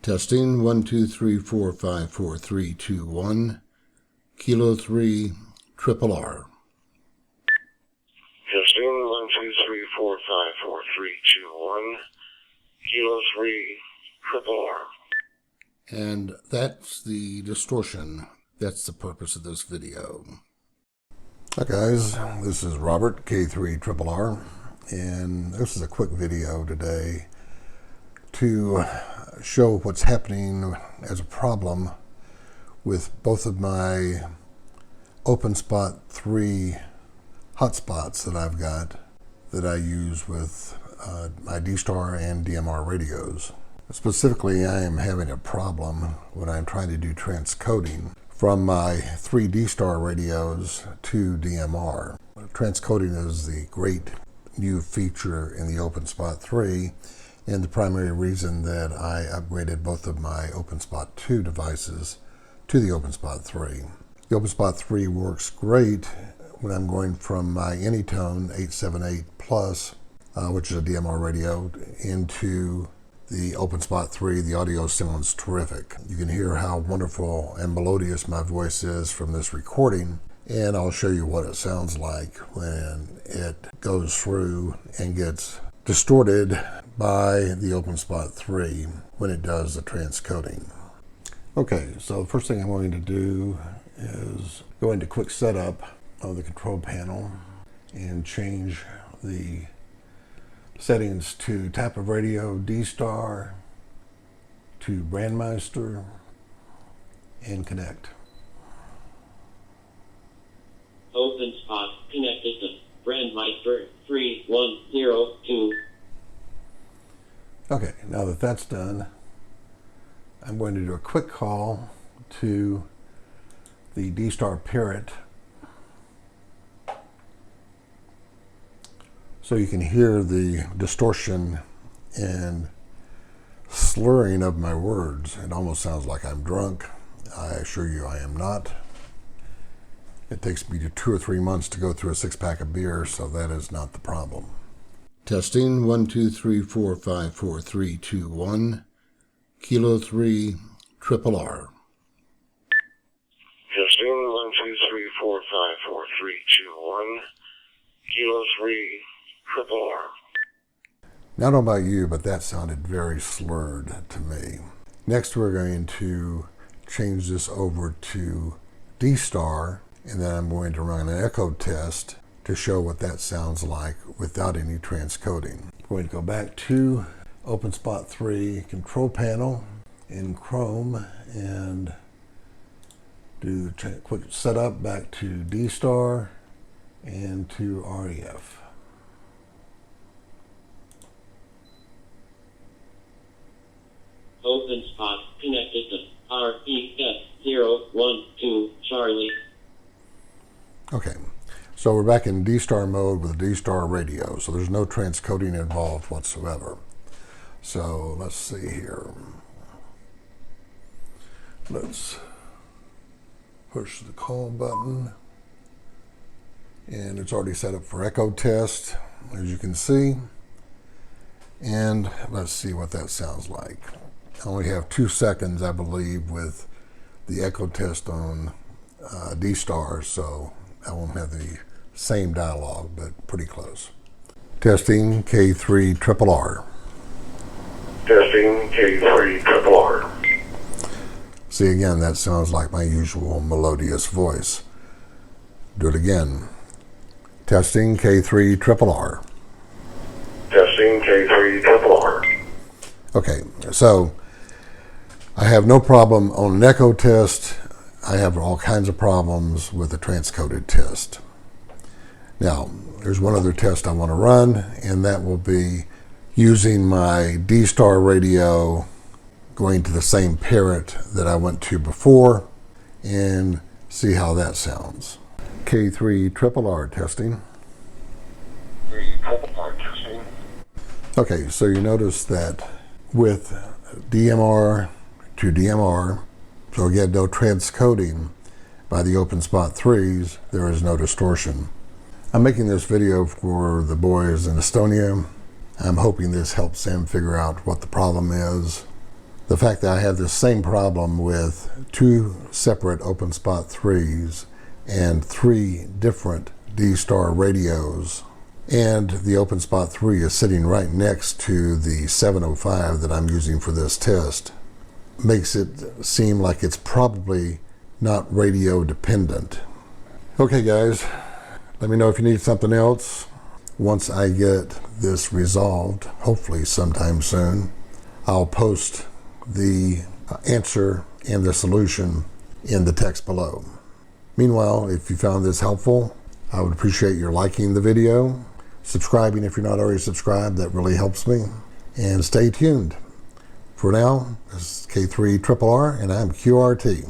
Testing 1 2 3 4 5 4 3 2 1 Kilo 3 Triple R. Testing 1 2 3 4 5 4 3 2 1 Kilo 3 Triple R. And that's the distortion. That's the purpose of this video. Hi guys, this is Robert, K3 Triple R, and this is a quick video today to show what's happening as a problem with both of my openSPOT3 hotspots that I've got that I use with my DSTAR and DMR radios. Specifically, I am having a problem when I'm trying to do transcoding from my 3 DSTAR radios to DMR. Transcoding is the great new feature in the openSPOT3 and the primary reason that I upgraded both of my openSPOT2 devices to the openSPOT3. The openSPOT3 works great when I'm going from my Anytone 878 Plus, which is a DMR radio, into the openSPOT3. The audio sounds terrific. You can hear how wonderful and melodious my voice is from this recording, and I'll show you what it sounds like when it goes through and gets distorted by the openSPOT3 when it does the transcoding. Okay, so the first thing I'm going to do is go into quick setup of the control panel and change the settings to type of radio DSTAR, to Brandmeister, and connect. openSPOT connected to Brandmeister 3102. Okay, now that that's done, I'm going to do a quick call to the DSTAR Parrot so you can hear the distortion and slurring of my words. It almost sounds like I'm drunk. I assure you I am not. It takes me 2 or 3 months to go through a 6-pack of beer, so that is not the problem. Testing 1 2 3 4 5 4 3 2 1 Kilo 3 Triple R. Testing 1 2 3 4 5 4 3 2 1 Kilo 3 Triple R. Now, I don't know about you, but that sounded very slurred to me. Next, we're going to change this over to DSTAR, and then I'm going to run an echo test to show what that sounds like without any transcoding. We're going to go back to openSPOT3 control panel in Chrome and do quick setup back to DSTAR and to REF. openSPOT connected to REF012 Charlie. Okay, so we're back in DSTAR mode with a DSTAR radio, so there's no transcoding involved whatsoever. So let's see here. Let's push the call button, and it's already set up for echo test, as you can see. And let's see what that sounds like. I only have 2 seconds, I believe, with the echo test on DSTAR, so I won't have the same dialogue, but pretty close. Testing K3 Triple R. Testing K3 Triple R. See, again, that sounds like my usual melodious voice. Do it again. Testing K3 Triple R. Testing K3 Triple R. Okay, so I have no problem on an echo test. I have all kinds of problems with a transcoded test. Now, there's one other test I want to run, and that will be using my DSTAR radio, going to the same Parrot that I went to before, and see how that sounds. K3 Triple R testing. Okay, so you notice that with DMR to DMR, so again, no transcoding by the openSPOT3s, there is no distortion. I'm making this video for the boys in Estonia. I'm hoping this helps them figure out what the problem is The fact that I have this same problem with 2 separate openSPOT3s and 3 different DSTAR radios, and the openSPOT3 is sitting right next to the 705 that I'm using for this test, makes it seem like it's probably not radio dependent. Okay guys, let me know if you need something else. Once I get this resolved, hopefully sometime soon, I'll post the answer and the solution in the text below. Meanwhile, if you found this helpful, I would appreciate your liking the video, subscribing if you're not already subscribed, that really helps me, and stay tuned. For now, this is K3RRR and I'm QRT.